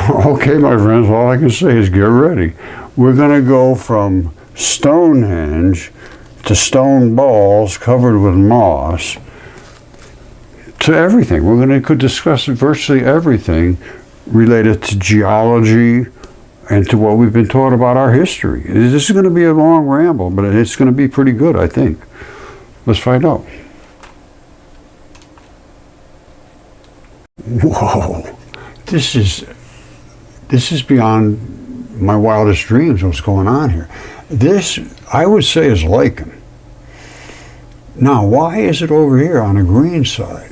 Okay, my friends, all I can say is get ready. We're going to go from Stonehenge to stone balls covered with moss to everything. We're going to discuss virtually everything related to geology and to what we've been taught about our history. This is going to be a long ramble, but it's going to be pretty good, I think. Let's find out. Whoa, this is beyond my wildest dreams, what's going on here. This, I would say, is lichen. Now, why is it over here on the green side,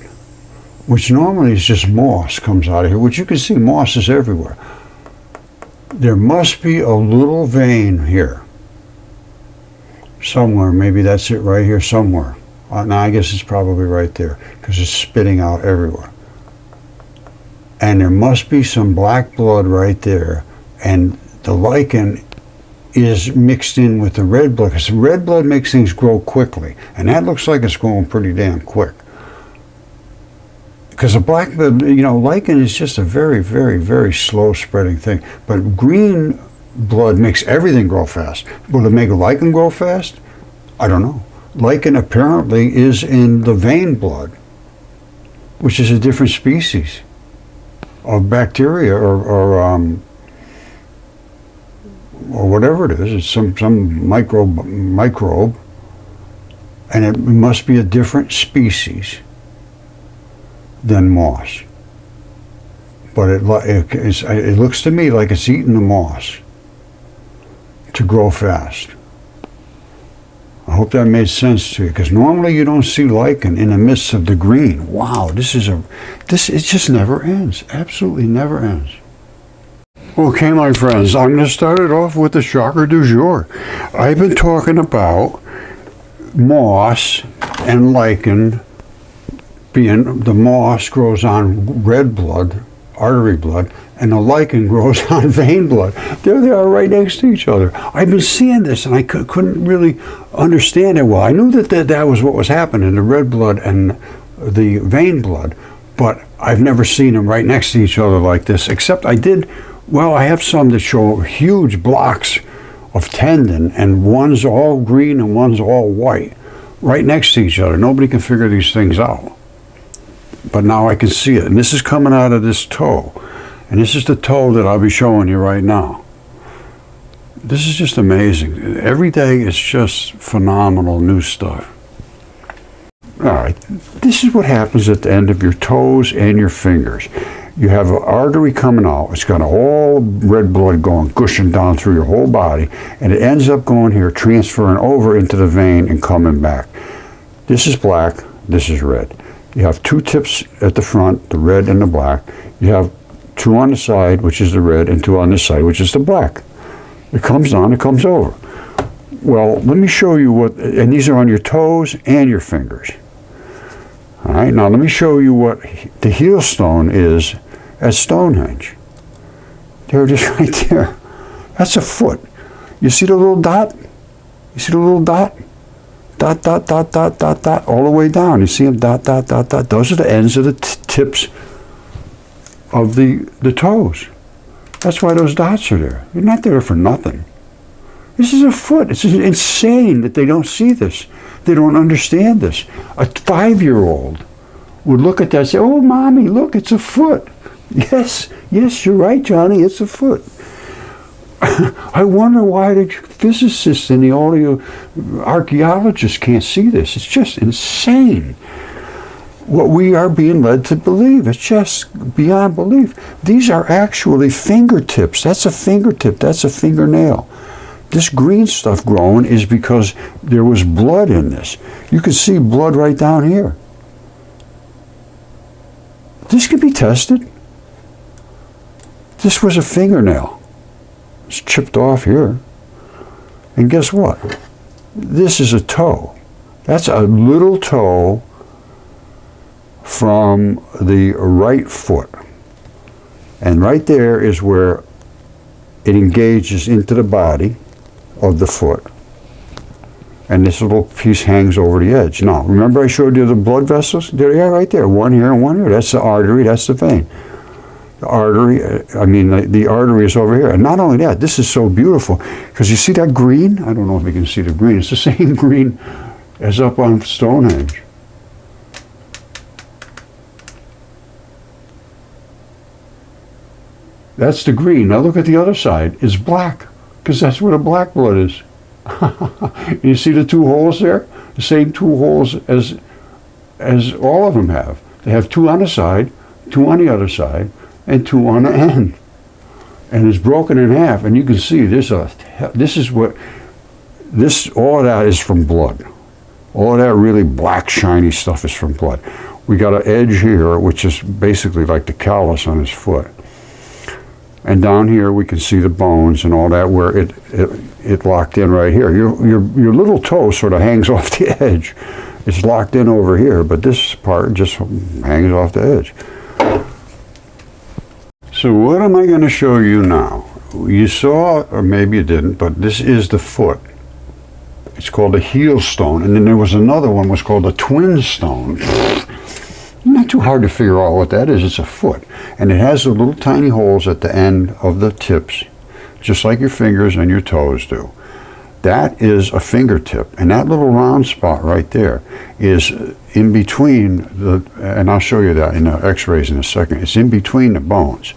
which normally is just moss comes out of here, which you can see moss is everywhere. There must be a little vein here somewhere. Maybe that's it right here somewhere. Now, I guess it's probably right there because it's spitting out everywhere. And there must be some black blood right there, and the lichen is mixed in with the red blood, because the red blood makes things grow quickly, and that looks like it's going pretty damn quick. Because the black blood, you know, lichen is just a very, very, very slow spreading thing, but green blood makes everything grow fast. Will it make lichen grow fast? I don't know. Lichen apparently is in the vein blood, which is a different species of bacteria or whatever it is. It's some microbe, and it must be a different species than moss. But it looks to me like it's eating the moss to grow fast. I hope that made sense to you, because normally you don't see lichen in the midst of the green. Wow, it just never ends. Absolutely never ends. Okay, my friends, I'm going to start it off with the shocker du jour. I've been talking about moss and lichen being, the moss grows on red blood, artery blood, and the lichen grows on vein blood. There they are right next to each other. I've been seeing this and I couldn't really understand it well. I knew that was what was happening, the red blood and the vein blood, but I've never seen them right next to each other like this, except I have some that show huge blocks of tendon, and one's all green and one's all white, right next to each other. Nobody can figure these things out. But now I can see it, and this is coming out of this toe. And this is the toe that I'll be showing you right now. This is just amazing. Every day it's just phenomenal new stuff. All right, this is what happens at the end of your toes and your fingers. You have an artery coming out. It's got all red blood going, gushing down through your whole body, and it ends up going here, transferring over into the vein and coming back. This is black, this is red. You have two tips at the front, the red and the black. You have two on the side, which is the red, and two on this side, which is the black. It comes on, it comes over. Well, let me show you what, and these are on your toes and your fingers. All right, now let me show you what the heel stone is at Stonehenge. They're just right there. That's a foot. You see the little dot? You see the little dot? Dot, dot, dot, dot, dot, dot, all the way down. You see them, dot, dot, dot, dot. Those are the ends of the tips of the toes. That's why those dots are there. You're not there for nothing. This is a foot. It's insane that they don't see this. They don't understand this. A 5-year-old would look at that and say, oh, mommy, look, it's a foot. Yes, you're right, Johnny, it's a foot. I wonder why the physicists and the archaeologists can't see this. It's just insane what we are being led to believe. It's just beyond belief. These are actually fingertips. That's a fingertip. That's a fingernail. This green stuff growing is because there was blood in this. You can see blood right down here. This could be tested. This was a fingernail. It's chipped off here. And guess what? This is a toe. That's a little toe from the right foot. And right there is where it engages into the body of the foot. And this little piece hangs over the edge. Now, remember I showed you the blood vessels? There they are right there. One here and one here. That's the artery, that's the vein. The artery, the artery is over here. And not only that, this is so beautiful, because you see that green? I don't know if you can see the green. It's the same green as up on Stonehenge. That's the green. Now look at the other side. It's black, because that's where the black blood is. You see the two holes there? The same two holes as all of them have. They have two on the side, two on the other side, and two on the end. And it's broken in half, and you can see all of that is from blood. All of that really black, shiny stuff is from blood. We got an edge here, which is basically like the callus on his foot. And down here we can see the bones and all that, where it locked in right here. Your little toe sort of hangs off the edge. It's locked in over here, but this part just hangs off the edge. So what am I going to show you now? You saw, or maybe you didn't, but this is the foot. It's called a heel stone, and then there was another one was called a twin stone. Not too hard to figure out what that is. It's a foot, and it has the little tiny holes at the end of the tips, just like your fingers and your toes do. That is a fingertip, and that little round spot right there is in between and I'll show you that in the x-rays in a second. It's in between the bones.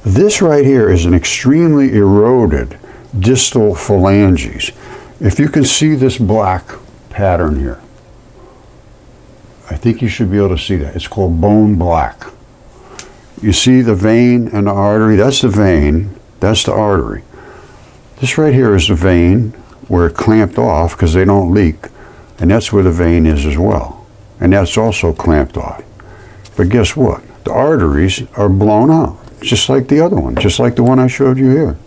This right here is an extremely eroded distal phalanges. If you can see this black pattern here, I think you should be able to see that. It's called bone black. You see the vein and the artery? That's the vein, that's the artery. This right here is the vein where it clamped off because they don't leak, and that's where the vein is as well. And that's also clamped off. But guess what? The arteries are blown out, just like the other one, just like the one I showed you here.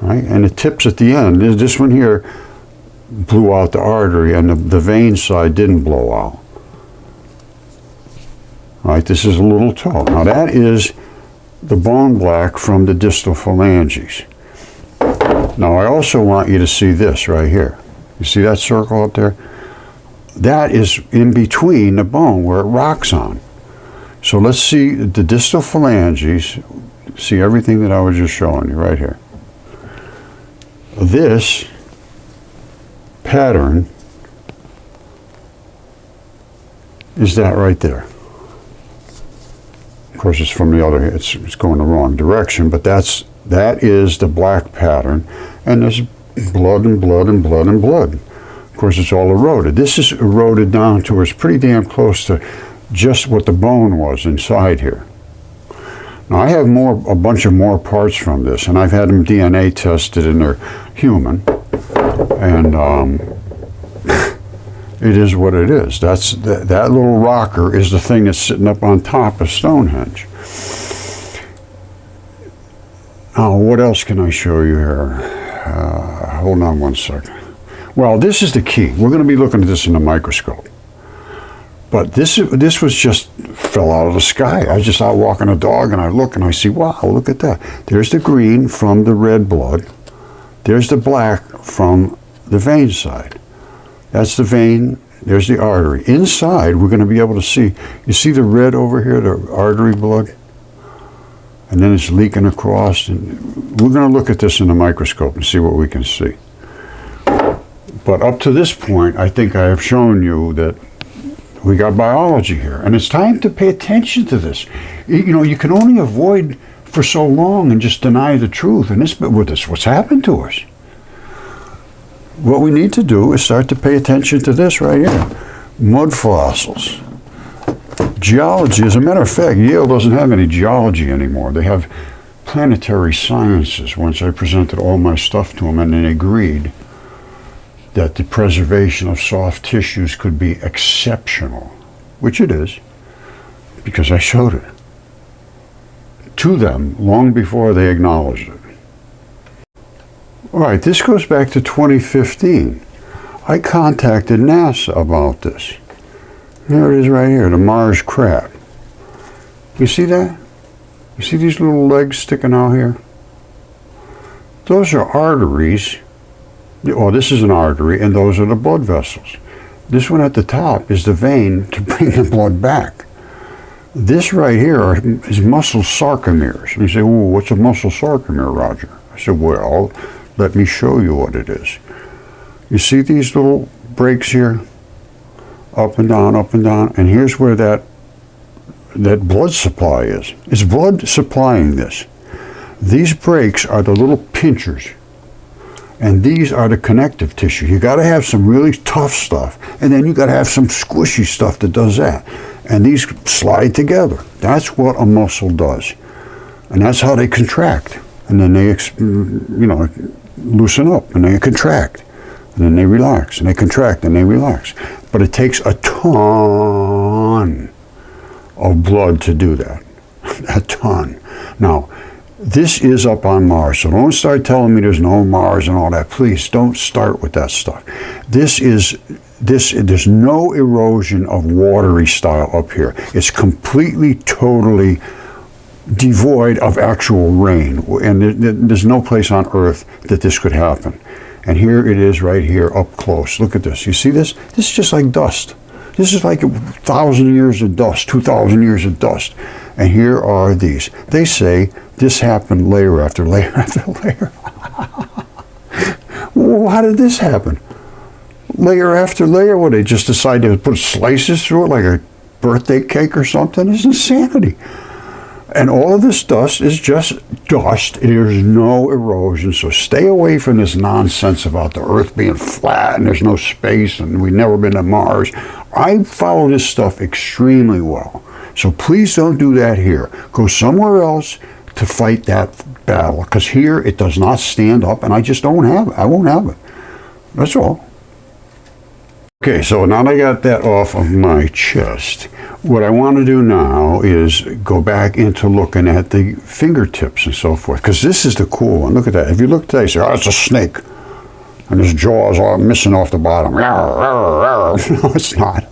Right? And the tips at the end, this one here blew out the artery, and the vein side didn't blow out. All right, this is a little toe. Now that is the bone black from the distal phalanges. Now I also want you to see this right here. You see that circle up there? That is in between the bone where it rocks on. So let's see the distal phalanges. See everything that I was just showing you right here. This pattern is that right there. Of course, it's from the other, it's going the wrong direction, but that is the black pattern, and there's blood and blood and blood and blood. Of course, it's all eroded. This is eroded down to where it's pretty damn close to just what the bone was inside here. Now, I have a bunch of more parts from this, and I've had them DNA tested, and they're human, and it is what it is. That little rocker is the thing that's sitting up on top of Stonehenge. Now, what else can I show you here? Hold on one second. Well, this is the key. We're going to be looking at this in the microscope. But this was just fell out of the sky. I was just out walking a dog, and I look and I see, wow, look at that. There's the green from the red blood. There's the black from the vein side. That's the vein. There's the artery. Inside, we're going to be able to see. You see the red over here, the artery blood? And then it's leaking across. And we're going to look at this in the microscope and see what we can see. But up to this point, I think I have shown you that we got biology here, and it's time to pay attention to this. You know, you can only avoid for so long and just deny the truth, and what's happened to us. What we need to do is start to pay attention to this right here. Mudfossils. Geology, as a matter of fact, Yale doesn't have any geology anymore. They have planetary sciences. Once I presented all my stuff to them, and they agreed that the preservation of soft tissues could be exceptional, which it is, because I showed it to them long before they acknowledged it. All right, this goes back to 2015. I contacted NASA about this. There it is right here, the Mars crab. You see that? You see these little legs sticking out here? Those are arteries. Oh, this is an artery, and those are the blood vessels. This one at the top is the vein to bring the blood back. This right here is muscle sarcomeres. And you say, well, what's a muscle sarcomere, Roger? I said, well, let me show you what it is. You see these little breaks here? Up and down, and here's where that blood supply is. It's blood supplying this. These breaks are the little pinchers, and these are the connective tissue. You got to have some really tough stuff, and then you got to have some squishy stuff that does that. And these slide together. That's what a muscle does, and that's how they contract. And then they, loosen up, and they contract, and then they relax, and they contract, and they relax. But it takes a ton of blood to do that. A ton. Now, this is up on Mars, so don't start telling me there's no Mars and all that. Please don't start with that stuff. There's no erosion of watery style up here. It's completely, totally devoid of actual rain, and there's no place on Earth that this could happen. And here it is right here up close. Look at this. You see this? This is just like dust. This is like 1,000 years of dust, 2,000 years of dust. And here are these. They say this happened layer after layer after layer. Well, how did this happen? Layer after layer? What, they just decided to put slices through it like a birthday cake or something? It's insanity. And all of this dust is just dust. There's no erosion. So stay away from this nonsense about the Earth being flat and there's no space and we've never been to Mars. I follow this stuff extremely well. So please don't do that here. Go somewhere else to fight that battle, because here it does not stand up, and I just don't have it. I won't have it. That's all. Okay, so now that I got that off of my chest, what I want to do now is go back into looking at the fingertips and so forth, because this is the cool one. Look at that. If you look at that, you say, oh, it's a snake, and his jaws are missing off the bottom. No, it's not.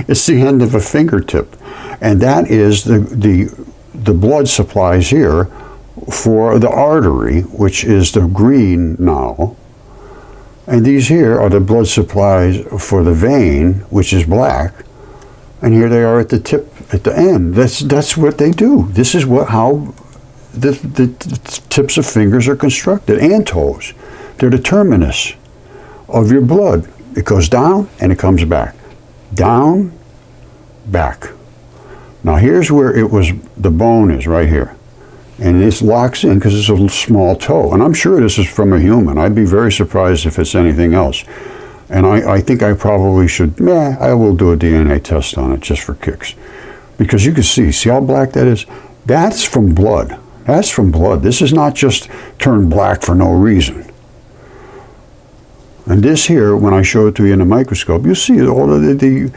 It's the end of a fingertip, and that is the blood supplies here for the artery, which is the green now. And these here are the blood supplies for the vein, which is black. And here they are at the tip, at the end. That's what they do. This is how the tips of fingers are constructed, and toes. They're the terminus of your blood. It goes down and it comes back. Down, back. Now here's where the bone is, right here. And this locks in because it's a small toe. And I'm sure this is from a human. I'd be very surprised if it's anything else. And I think I probably should, I will do a DNA test on it just for kicks. Because you can see how black that is? That's from blood. That's from blood. This is not just turned black for no reason. And this here, when I show it to you in a microscope, you see all of the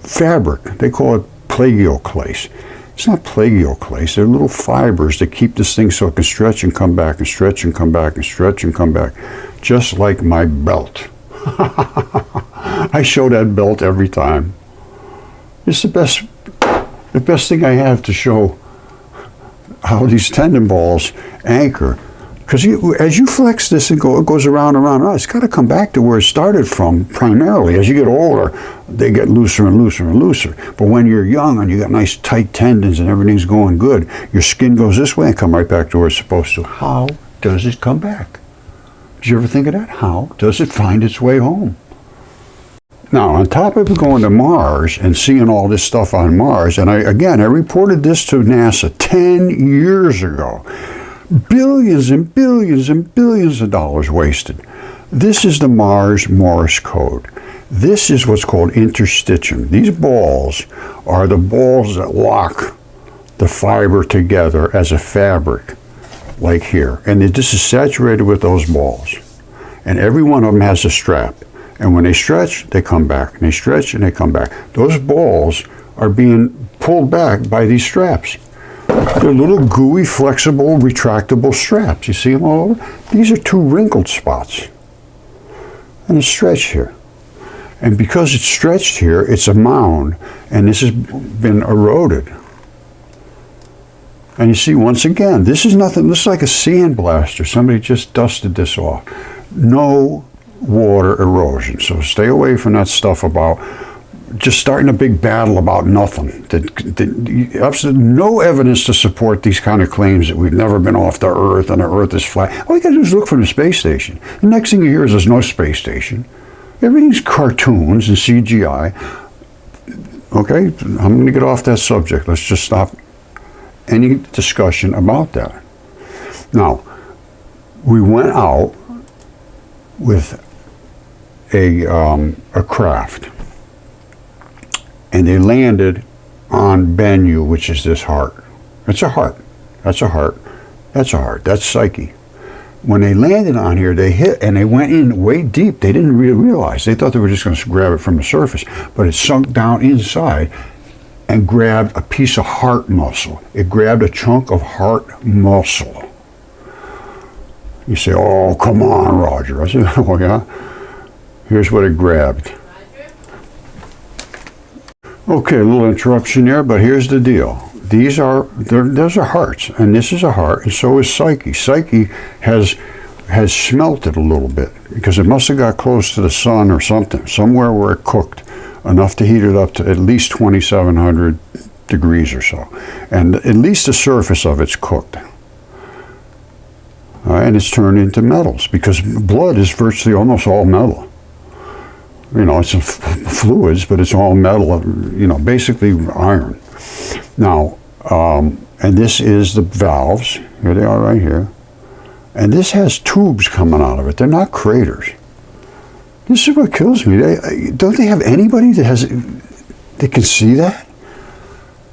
fabric. They call it plagioclase. It's not plagioclase. They're little fibers that keep this thing so it can stretch and come back and stretch and come back and stretch and come back. Just like my belt. I show that belt every time. It's the best thing I have to show how these tendon balls anchor. Because as you flex this and it goes around and around, it's got to come back to where it started from primarily. As you get older, they get looser and looser and looser. But when you're young and you got nice tight tendons and everything's going good, your skin goes this way and come right back to where it's supposed to. How does it come back? Did you ever think of that? How does it find its way home? Now, on top of going to Mars and seeing all this stuff on Mars, and I reported this to NASA 10 years ago. Billions and billions and billions of dollars wasted. This is the Mars Morse code. This is what's called interstitium. These balls are the balls that lock the fiber together as a fabric, like here. And this is saturated with those balls. And every one of them has a strap. And when they stretch, they come back. And they stretch and they come back. Those balls are being pulled back by these straps. They're little gooey, flexible, retractable straps. You see them all over? These are two wrinkled spots. And it's stretched here. And because it's stretched here, it's a mound. And this has been eroded. And you see, once again, this is nothing. This is like a sandblaster. Somebody just dusted this off. No water erosion. So stay away from that stuff about just starting a big battle about nothing. Absolutely no evidence to support these kind of claims that we've never been off the Earth and the Earth is flat. All you got to do is look for the space station. The next thing you hear is there's no space station. Everything's cartoons and CGI. Okay, I'm going to get off that subject. Let's just stop any discussion about that. Now, we went out with a craft, and they landed on Bennu, which is this heart. It's a heart. That's a heart. That's a heart. That's Psyche. When they landed on here, they hit, and they went in way deep. They didn't really realize. They thought they were just going to grab it from the surface, but it sunk down inside and grabbed a piece of heart muscle. It grabbed a chunk of heart muscle. You say, oh, come on, Roger. I said, oh, yeah. Here's what it grabbed. Okay, a little interruption there, but here's the deal. Those are hearts, and this is a heart, and so is Psyche. Psyche has smelted a little bit because it must have got close to the sun or something, somewhere where it cooked enough to heat it up to at least 2,700 degrees or so, and at least the surface of it's cooked. And it's turned into metals because blood is virtually almost all metal. You know, it's fluids, but it's all metal, you know, basically iron. Now, and this is the valves. Here they are right here. And this has tubes coming out of it. They're not craters. This is what kills me. Don't they have anybody that can see that?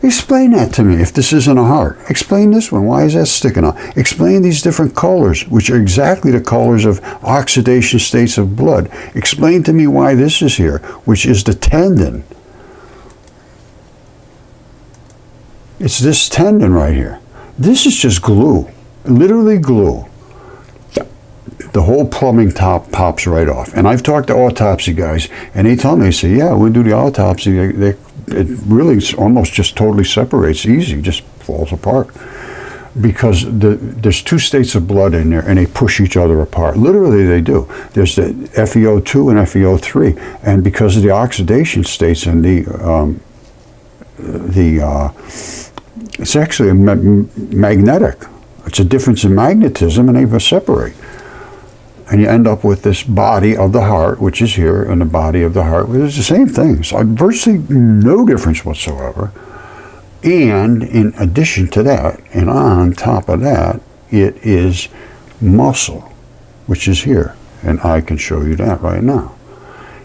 Explain that to me if this isn't a heart. Explain this one. Why is that sticking out? Explain these different colors, which are exactly the colors of oxidation states of blood. Explain to me why this is here, which is the tendon. It's this tendon right here. This is just glue, literally glue. The whole plumbing top pops right off. And I've talked to autopsy guys, and they tell me, they say, yeah, we do the autopsy. It really almost just totally separates easy, just falls apart. Because there's two states of blood in there, and they push each other apart. Literally, they do. There's the FeO2 and FeO3, and because of the oxidation states and it's actually magnetic. It's a difference in magnetism, and they separate. And you end up with this body of the heart, which is here, and the body of the heart, which is the same thing. So virtually no difference whatsoever. And in addition to that, and on top of that, it is muscle, which is here. And I can show you that right now.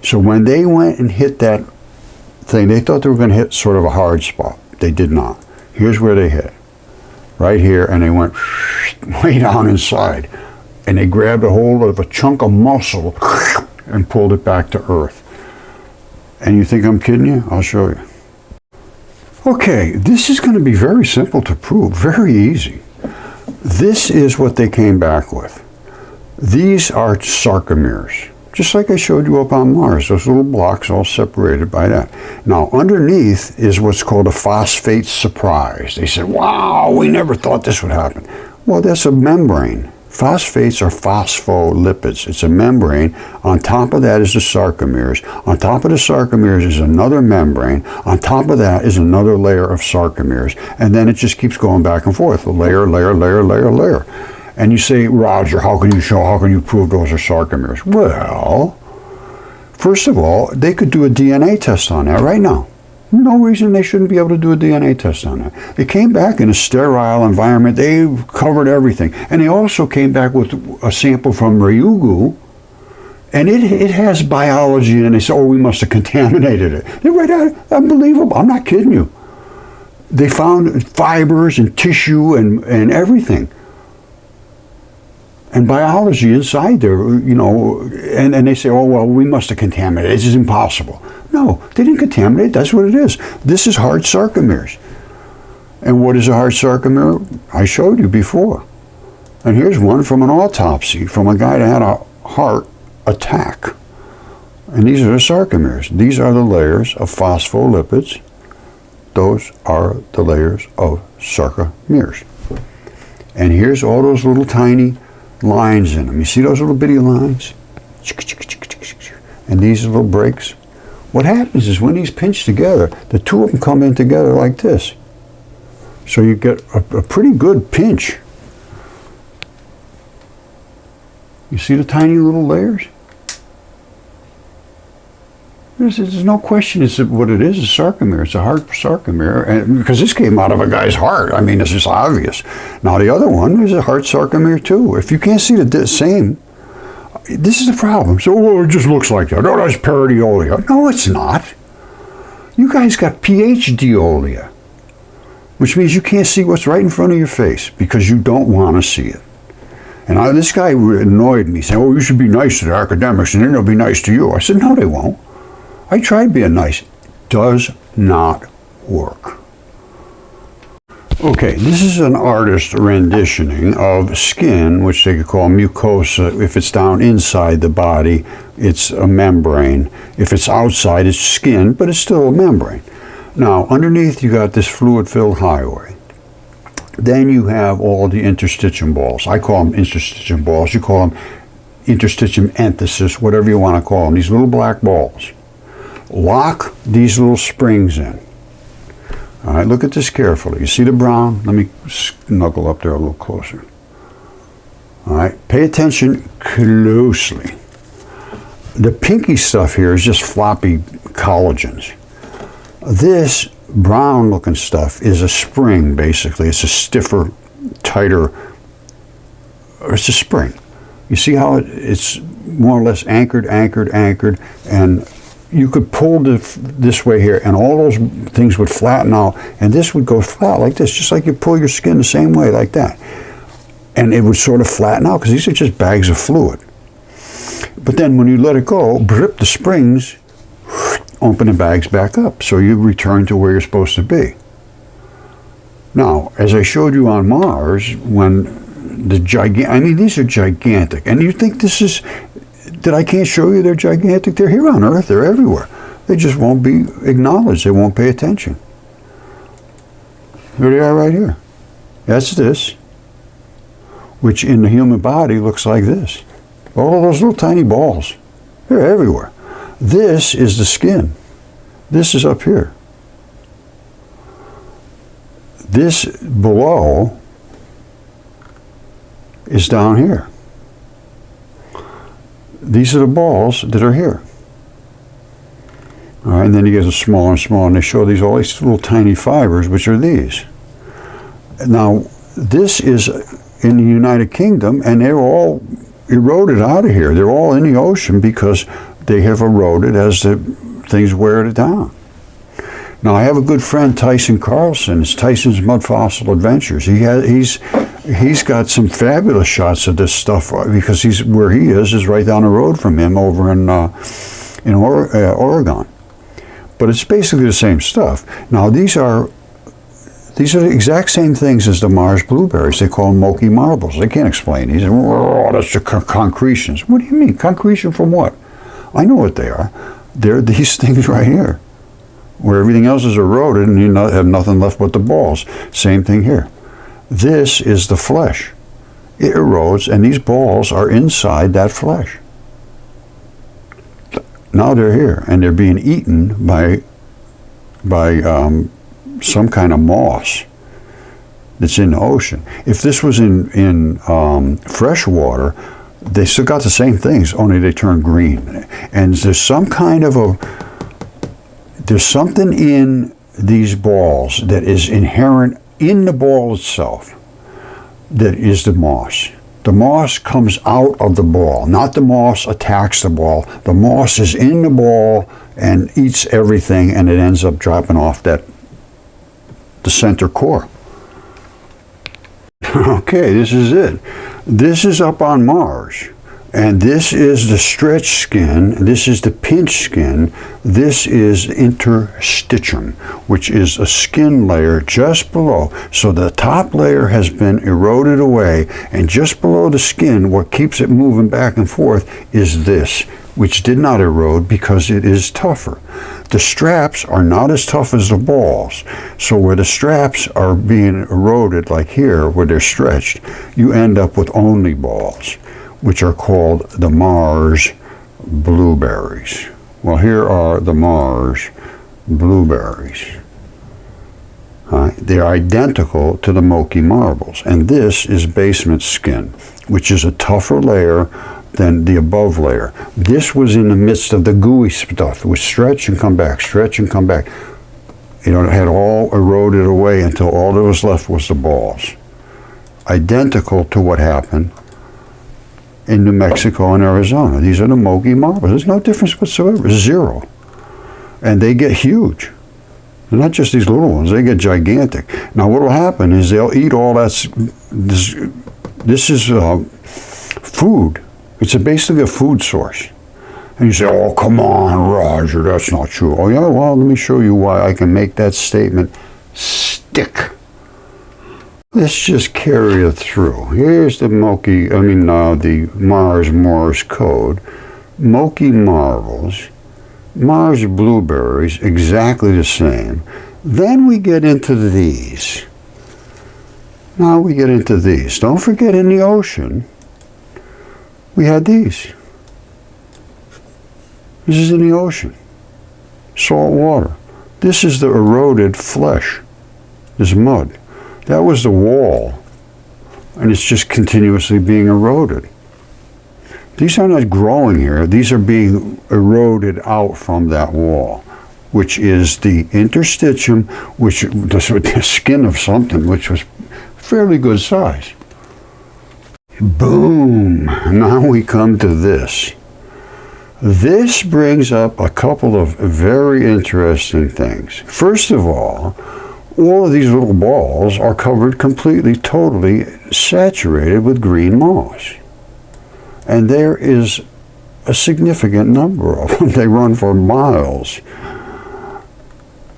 So when they went and hit that thing, they thought they were going to hit sort of a hard spot. They did not. Here's where they hit. Right here, and they went way down inside. And they grabbed a hold of a chunk of muscle and pulled it back to Earth. And you think I'm kidding you? I'll show you. Okay, this is going to be very simple to prove, very easy. This is what they came back with. These are sarcomeres, just like I showed you up on Mars, those little blocks all separated by that. Now, underneath is what's called a phosphate surprise. They said, wow, we never thought this would happen. Well, that's a membrane. Phosphates are phospholipids. It's a membrane. On top of that is the sarcomeres. On top of the sarcomeres is another membrane. On top of that is another layer of sarcomeres. And then it just keeps going back and forth. Layer, layer, layer, layer, layer. And you say, Roger, how can you prove those are sarcomeres? Well, first of all, they could do a DNA test on that right now. No reason they shouldn't be able to do a DNA test on that. They came back in a sterile environment. They covered everything. And they also came back with a sample from Ryugu, and it has biology in it. And they said, oh, we must have contaminated it. They're right at it. Unbelievable. I'm not kidding you. They found fibers and tissue and everything. And biology inside there, you know, and they say, oh, well, we must have contaminated it. This is impossible. No, they didn't contaminate. That's what it is. This is hard sarcomeres. And what is a hard sarcomere? I showed you before. And here's one from an autopsy from a guy that had a heart attack. And these are the sarcomeres. These are the layers of phospholipids. Those are the layers of sarcomeres. And here's all those little tiny lines in them. You see those little bitty lines? And these little breaks? What happens is when these pinch together, the two of them come in together like this. So you get a pretty good pinch. You see the tiny little layers? There's no question it's what it is, a sarcomere. It's a heart sarcomere, and because this came out of a guy's heart. I mean, it's just obvious. Now the other one is a heart sarcomere too. If you can't see the same, this is the problem. So, well, it just looks like that. Oh, that's pareidolia. No, it's not. You guys got PhDolia, which means you can't see what's right in front of your face because you don't want to see it. And this guy annoyed me, saying, oh, you should be nice to the academics and then they'll be nice to you. I said, no, they won't. I tried being nice. Does not work. Okay, this is an artist renditioning of skin, which they could call mucosa. If it's down inside the body, it's a membrane. If it's outside, it's skin, but it's still a membrane. Now, underneath you got this fluid-filled highway. Then you have all the interstitium balls. I call them interstitium balls. You call them interstitium enthesis, whatever you want to call them. These little black balls. Lock these little springs in. All right, look at this carefully. You see the brown? Let me snuggle up there a little closer. All right, pay attention closely. The pinky stuff here is just floppy collagens. This brown looking stuff is a spring, basically. It's a stiffer, tighter, it's a spring. You see how it's more or less anchored, and you could pull this way here, and all those things would flatten out, and this would go flat like this, just like you pull your skin the same way, like that. And it would sort of flatten out, because these are just bags of fluid. But then when you let it go, the springs open the bags back up, so you return to where you're supposed to be. Now, as I showed you on Mars, when these are gigantic, and you think this is, that I can't show you they're gigantic? They're here on Earth, they're everywhere. They just won't be acknowledged, they won't pay attention. Here they are right here. That's this, which in the human body looks like this. All those little tiny balls, they're everywhere. This is the skin. This is up here. This below is down here. These are the balls that are here. All right, and then you get smaller and smaller, and they show all these little tiny fibers, which are these. Now, this is in the United Kingdom, and they're all eroded out of here. They're all in the ocean because they have eroded as the things wear it down. Now, I have a good friend, Tyson Carlson. It's Tyson's Mudfossil Adventures. He's got some fabulous shots of this stuff because where he is right down the road from him over in Oregon. But it's basically the same stuff. Now, these are the exact same things as the Mars blueberries. They call them Moki marbles. They can't explain these. Oh, that's the concretions. What do you mean? Concretion from what? I know what they are. They're these things right here, where everything else is eroded and you have nothing left but the balls. Same thing here. This is the flesh. It erodes, and these balls are inside that flesh. Now they're here, and they're being eaten by some kind of moss that's in the ocean. If this was in fresh water, they still got the same things, only they turn green. And there's some kind of there's something in these balls that is inherent in the ball itself that is the moss. The moss comes out of the ball, not the moss attacks the ball. The moss is in the ball and eats everything, and it ends up dropping off the center core. Okay, this is it. This is up on Mars, and this is the stretch skin, this is the pinch skin, this is interstitium, which is a skin layer just below. So the top layer has been eroded away, and just below the skin, what keeps it moving back and forth is this, which did not erode because it is tougher. The straps are not as tough as the balls. So where the straps are being eroded, like here, where they're stretched, you end up with only balls, which are called the Mars blueberries. Well, here are the Mars blueberries. They're identical to the Moki marbles, and this is basement skin, which is a tougher layer than the above layer. This was in the midst of the gooey stuff. It would stretch and come back, stretch and come back. You know, it had all eroded away until all that was left was the balls. Identical to what happened in New Mexico and Arizona. These are the Moki marbles. There's no difference whatsoever, zero. And they get huge. They're not just these little ones, they get gigantic. Now what will happen is they'll eat all that, this is food. It's basically a food source. And you say, oh, come on, Roger, that's not true. Oh, yeah, well, let me show you why I can make that statement stick. Let's just carry it through. Here's the the Mars Morse code. Moki marbles, Mars blueberries, exactly the same. Then we get into these. Now we get into these. Don't forget, in the ocean, we had these. This is in the ocean. Salt water. This is the eroded flesh. This mud. That was the wall. And it's just continuously being eroded. These are not growing here. These are being eroded out from that wall, which is the interstitium, which the skin of something which was fairly good size. Boom! Now we come to this. This brings up a couple of very interesting things. First of all of these little balls are covered completely, totally saturated with green moss. And there is a significant number of them. They run for miles.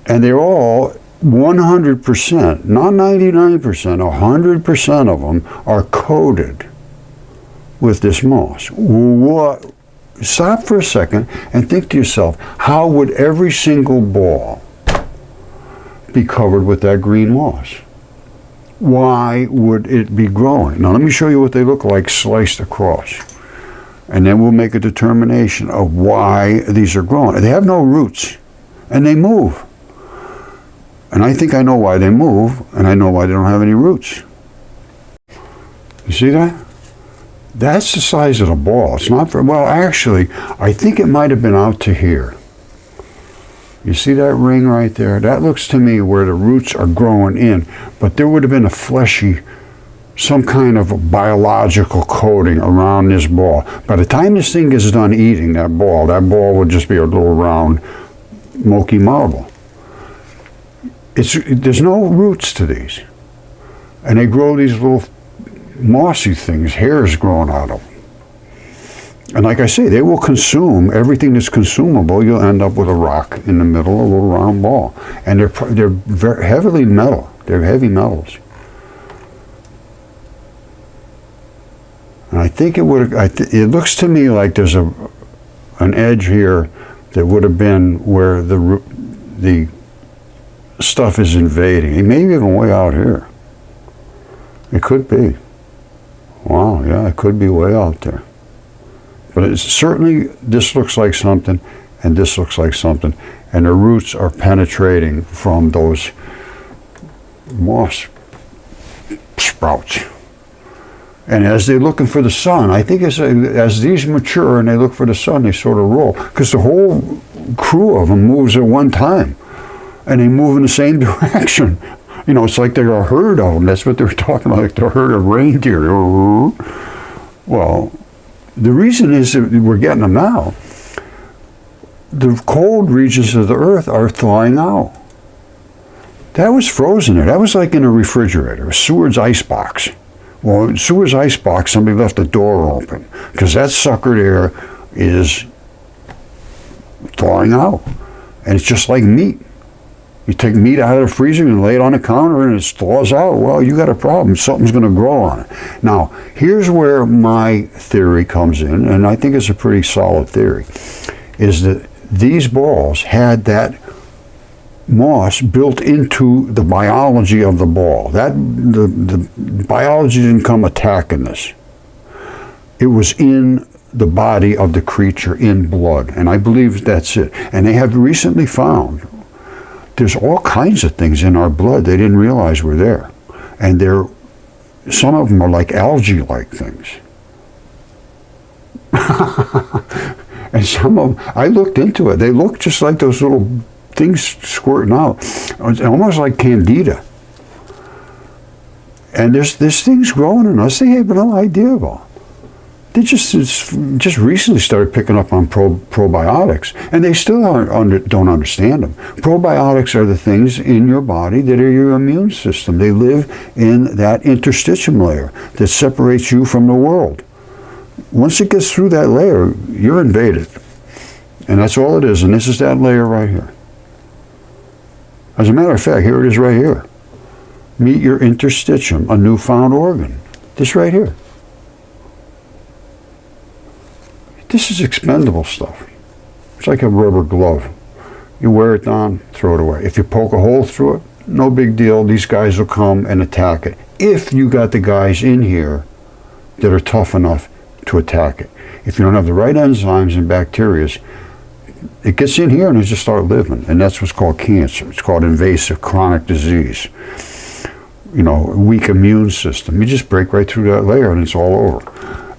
And they're all 100%, not 99%, 100% of them are coated with this moss. What? Stop for a second and think to yourself, how would every single ball be covered with that green moss? Why would it be growing? Now let me show you what they look like sliced across. And then we'll make a determination of why these are growing. They have no roots, and they move. And I think I know why they move, and I know why they don't have any roots. You see that? That's the size of the ball. It's not very, well, actually, I think it might have been out to here. You see that ring right there? That looks to me where the roots are growing in, but there would have been a fleshy, some kind of a biological coating around this ball. By the time this thing gets done eating that ball would just be a little round Moki marble. There's no roots to these. And they grow these little mossy things, hairs growing out of them. And like I say, they will consume everything that's consumable. You'll end up with a rock in the middle, a little round ball. And they're very heavily metal. They're heavy metals. And I think it looks to me like there's an edge here that would have been where the stuff is invading. Maybe even way out here. It could be. Wow, yeah, it could be way out there. But it's certainly, this looks like something, and this looks like something, and the roots are penetrating from those moss sprouts. And as they're looking for the sun, I think as these mature and they look for the sun, they sort of roll, because the whole crew of them moves at one time, and they move in the same direction. You know, it's like they're a herd of them. That's what they were talking about, like the herd of reindeer. Well, the reason is that we're getting them now. The cold regions of the earth are thawing out. That was frozen there. That was like in a refrigerator, a Seward's icebox. Well, in Seward's icebox, somebody left the door open because that suckered air is thawing out. And it's just like meat. You take meat out of the freezer and lay it on the counter and it thaws out. Well, you got a problem. Something's going to grow on it. Now, here's where my theory comes in, and I think it's a pretty solid theory, is that these balls had that moss built into the biology of the ball. The biology didn't come attacking this. It was in the body of the creature in blood. And I believe that's it. And they have recently found there's all kinds of things in our blood they didn't realize were there. And some of them are like algae-like things. And some of them, I looked into it, they look just like those little things squirting out. It's almost like candida. And there's things growing in us they have no idea about. They just recently started picking up on probiotics, and they still don't understand them. Probiotics are the things in your body that are your immune system. They live in that interstitium layer that separates you from the world. Once it gets through that layer, you're invaded. And that's all it is, and this is that layer right here. As a matter of fact, here it is right here. Meet your interstitium, a newfound organ. This right here. This is expendable stuff. It's like a rubber glove. You wear it down, throw it away. If you poke a hole through it, no big deal. These guys will come and attack it. If you got the guys in here that are tough enough to attack it. If you don't have the right enzymes and bacteria, it gets in here and it just starts living. And that's what's called cancer. It's called invasive chronic disease. You know, weak immune system. You just break right through that layer and it's all over.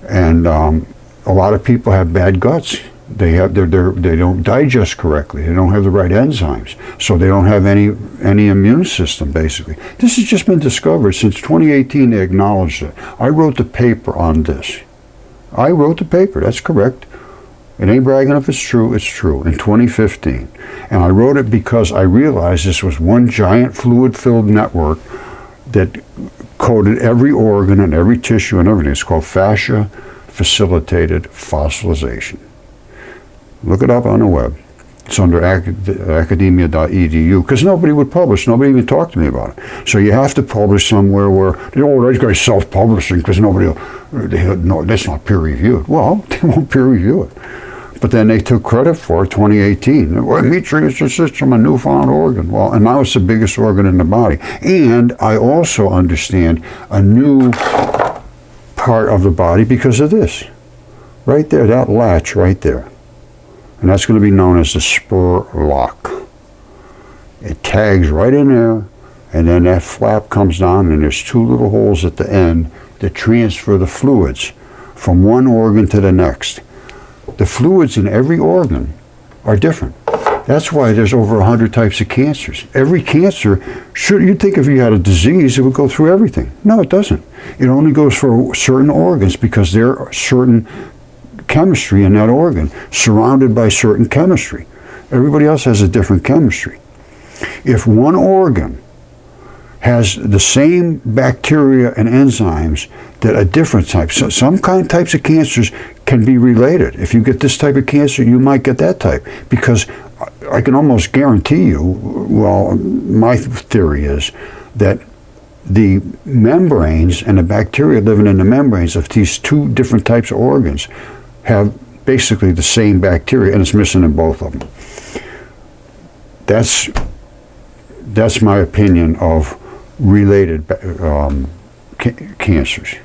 And a lot of people have bad guts. They don't digest correctly. They don't have the right enzymes, so they don't have any immune system. Basically, this has just been discovered since 2018. They acknowledged it. I wrote the paper on this. I wrote the paper. That's correct. It ain't bragging if it's true. It's true. In 2015, and I wrote it because I realized this was one giant fluid-filled network that coated every organ and every tissue and everything. It's called fascia facilitated fossilization. Look it up on the web. It's under academia.edu, because nobody would publish. Nobody even talked to me about it. So you have to publish somewhere where, those guys self-publishing because nobody no, that's not peer-reviewed. Well, they won't peer-review it. But then they took credit for it, 2018. Well, meat system, a newfound organ. Well, and now it's the biggest organ in the body. And I also understand a new part of the body because of this. Right there, that latch right there. And that's going to be known as the spur lock. It tags right in there, and then that flap comes down, and there's two little holes at the end that transfer the fluids from one organ to the next. The fluids in every organ are different. That's why there's over 100 types of cancers. Every cancer, you'd think if you had a disease, it would go through everything. No, it doesn't. It only goes for certain organs because there are certain chemistry in that organ, surrounded by certain chemistry. Everybody else has a different chemistry. If one organ has the same bacteria and enzymes that a different type, so some types of cancers can be related. If you get this type of cancer, you might get that type, because I can almost guarantee you, well, my theory is that the membranes and the bacteria living in the membranes of these two different types of organs have basically the same bacteria, and it's missing in both of them. That's my opinion of related cancers.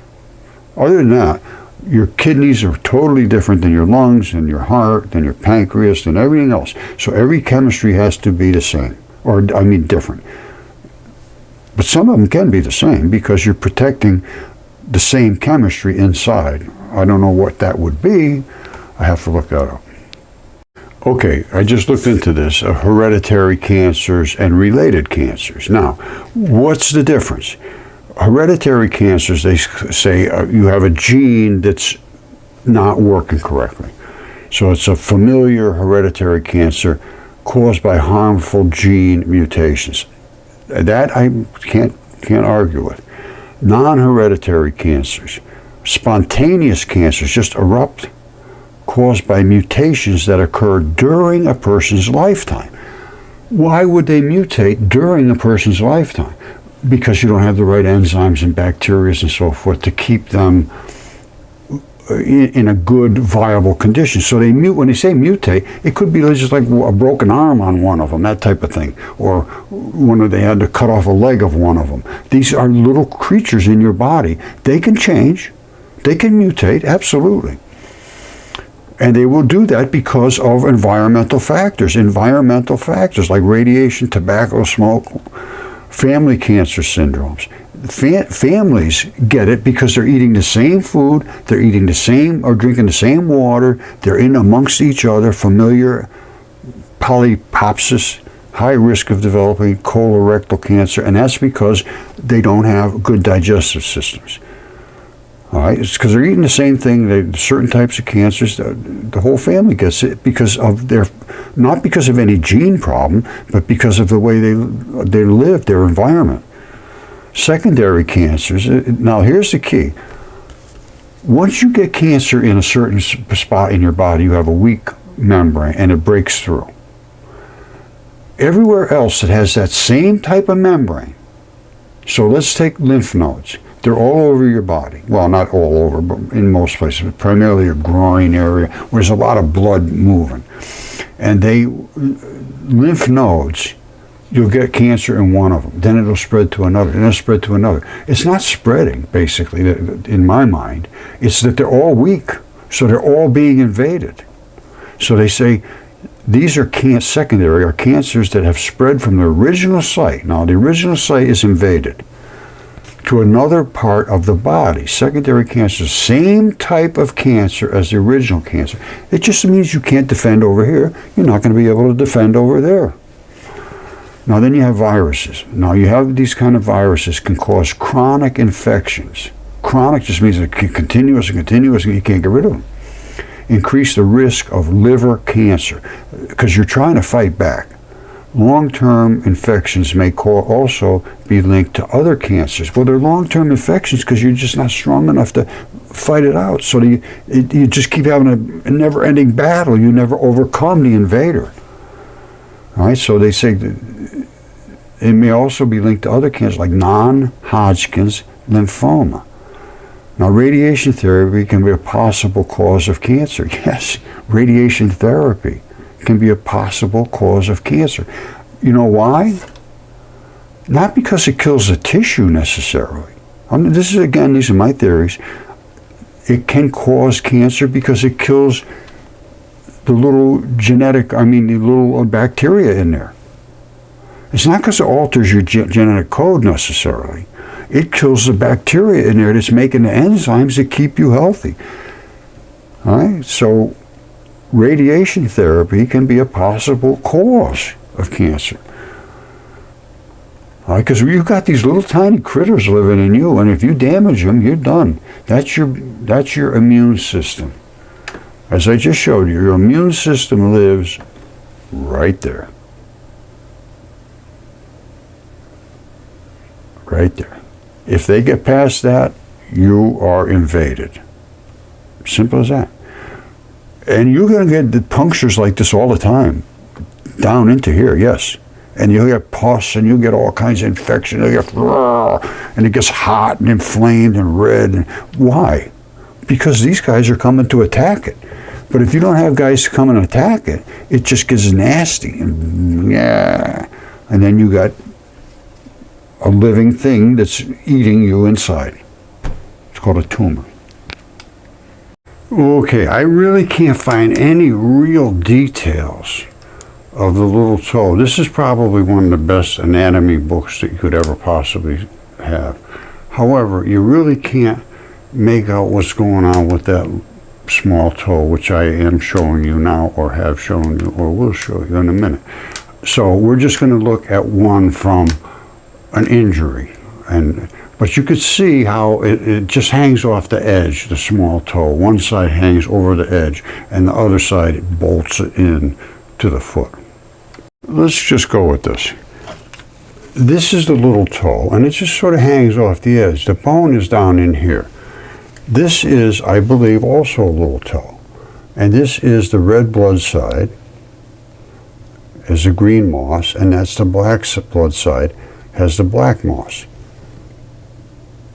Other than that, your kidneys are totally different than your lungs and your heart and your pancreas and everything else. So every chemistry has to be the same, or I mean different. But some of them can be the same because you're protecting the same chemistry inside. I don't know what that would be. I have to look that up. Okay, I just looked into this, hereditary cancers and related cancers. Now, what's the difference? Hereditary cancers, they say you have a gene that's not working correctly. So it's a familiar hereditary cancer caused by harmful gene mutations. That I can't argue with. Non-hereditary cancers, spontaneous cancers just erupt, caused by mutations that occur during a person's lifetime. Why would they mutate during a person's lifetime? Because you don't have the right enzymes and bacteria and so forth to keep them in a good, viable condition. So they when they say mutate, it could be just like a broken arm on one of them, that type of thing, or they had to cut off a leg of one of them. These are little creatures in your body. They can change. They can mutate, absolutely. And they will do that because of environmental factors like radiation, tobacco smoke, family cancer syndromes. Families get it because they're eating the same food, they're eating the same or drinking the same water, they're in amongst each other, familiar polypopsis, high risk of developing colorectal cancer, and that's because they don't have good digestive systems. All right, it's because they're eating the same thing. Certain types of cancers, the whole family gets it because of not because of any gene problem, but because of the way they live, their environment. Secondary cancers, now here's the key. Once you get cancer in a certain spot in your body, you have a weak membrane and it breaks through. Everywhere else that has that same type of membrane, so let's take lymph nodes. They're all over your body. Well, not all over, but in most places, but primarily your groin area, where there's a lot of blood moving. And lymph nodes, you'll get cancer in one of them. Then it'll spread to another, and it'll spread to another. It's not spreading, basically, in my mind. It's that they're all weak, so they're all being invaded. So they say these are secondary, are cancers that have spread from the original site. Now, the original site is invaded to another part of the body. Secondary cancer, same type of cancer as the original cancer. It just means you can't defend over here. You're not going to be able to defend over there. Now then you have viruses. Now you have these kind of viruses can cause chronic infections. Chronic just means continuous and you can't get rid of them. Increase the risk of liver cancer because you're trying to fight back. Long-term infections may also be linked to other cancers. Well, they're long-term infections because you're just not strong enough to fight it out. So you just keep having a never-ending battle. You never overcome the invader. All right, so they say that it may also be linked to other cancers like non-Hodgkin's lymphoma. Now, radiation therapy can be a possible cause of cancer. Yes, radiation therapy can be a possible cause of cancer. You know why? Not because it kills the tissue necessarily. These are my theories. It can cause cancer because it kills the little bacteria in there. It's not because it alters your genetic code necessarily. It kills the bacteria in there that's making the enzymes that keep you healthy. All right, so radiation therapy can be a possible cause of cancer. All right, because you've got these little tiny critters living in you, and if you damage them, you're done. That's your immune system. As I just showed you, your immune system lives right there. Right there. If they get past that, you are invaded. Simple as that. And you're going to get punctures like this all the time. Down into here, yes. And you'll get pus and you'll get all kinds of infection. And it gets hot and inflamed and red. And why? Because these guys are coming to attack it. But if you don't have guys come and attack it, it just gets nasty. And then you got a living thing that's eating you inside. It's called a tumor. Okay, I really can't find any real details of the little toe. This is probably one of the best anatomy books that you could ever possibly have. However, you really can't make out what's going on with that small toe, which I am showing you now, or have shown you, or will show you in a minute. So we're just going to look at one from an injury, but you could see how it just hangs off the edge, the small toe. One side hangs over the edge, and the other side it bolts it in to the foot. Let's just go with this. This is the little toe, and it just sort of hangs off the edge. The bone is down in here. This is, I believe, also a little toe. And this is the red blood side, is the green moss, and that's the black blood side, has the black moss.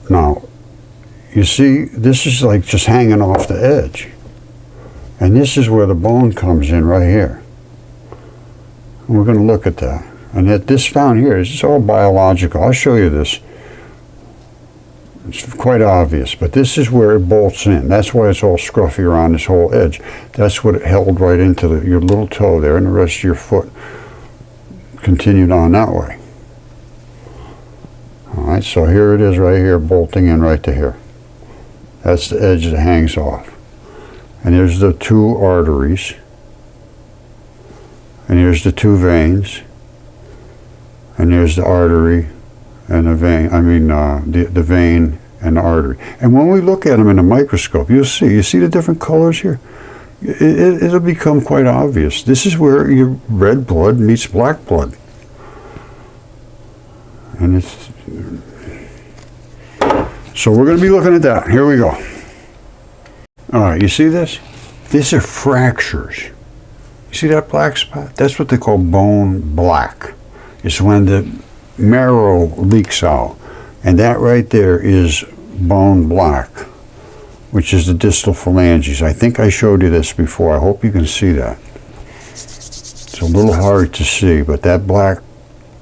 Now, you see, this is like just hanging off the edge. And this is where the bone comes in right here. And we're going to look at that. And that this down here is all biological. I'll show you this. It's quite obvious, but this is where it bolts in. That's why it's all scruffy around this whole edge. That's what it held right into your little toe there, and the rest of your foot continued on that way. All right, so here it is right here, bolting in right to here. That's the edge that hangs off. And here's the two arteries. And here's the two veins. And there's the artery and the vein, the vein and the artery. And when we look at them in the microscope, you see the different colors here? It'll become quite obvious. This is where your red blood meets black blood. And it's, so we're going to be looking at that. Here we go. All right, you see this? These are fractures. You see that black spot? That's what they call bone black. It's when the marrow leaks out. And that right there is bone black, which is the distal phalanges. I think I showed you this before. I hope you can see that. It's a little hard to see, but that black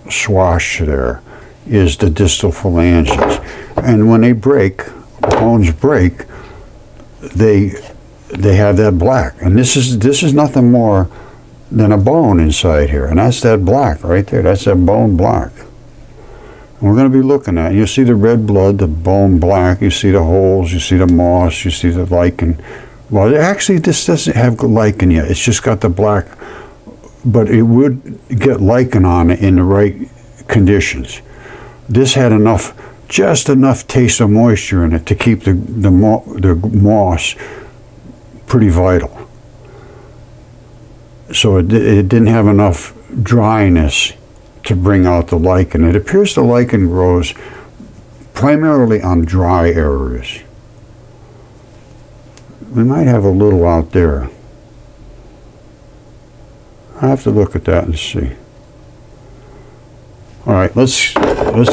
swash there is the distal phalanges. And when they break, bones break, they have that black. And this is nothing more than a bone inside here. And that's that black right there. That's that bone black. And we're going to be looking at it. You see the red blood, the bone black, you see the holes, you see the moss, you see the lichen. Well, actually, this doesn't have lichen yet. It's just got the black, but it would get lichen on it in the right conditions. This had just enough taste of moisture in it to keep the moss pretty vital. So it didn't have enough dryness to bring out the lichen. It appears the lichen grows primarily on dry areas. We might have a little out there. I have to look at that and see. All right, let's